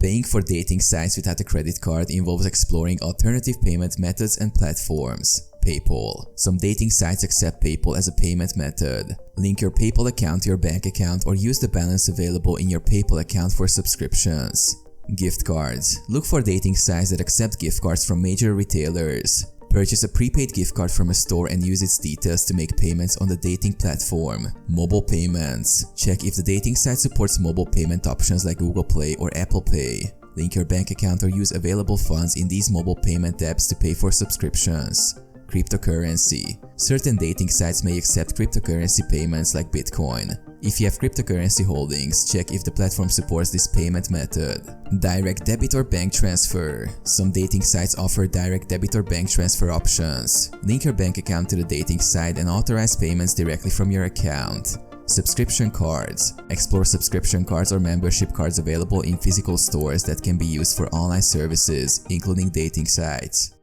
Paying for dating sites without a credit card involves exploring alternative payment methods and platforms. PayPal. Some dating sites accept PayPal as a payment method. Link your PayPal account to your bank account or use the balance available in your PayPal account for subscriptions. Gift cards. Look for dating sites that accept gift cards from major retailers. Purchase a prepaid gift card from a store and use its details to make payments on the dating platform. Mobile payments. Check if the dating site supports mobile payment options like Google Play or Apple Pay. Link your bank account or use available funds in these mobile payment apps to pay for subscriptions. Cryptocurrency. Certain dating sites may accept cryptocurrency payments like Bitcoin. If you have cryptocurrency holdings, check if the platform supports this payment method. Direct debit or bank transfer. Some dating sites offer direct debit or bank transfer options. Link your bank account to the dating site and authorize payments directly from your account. Subscription cards. Explore subscription cards or membership cards available in physical stores that can be used for online services, including dating sites.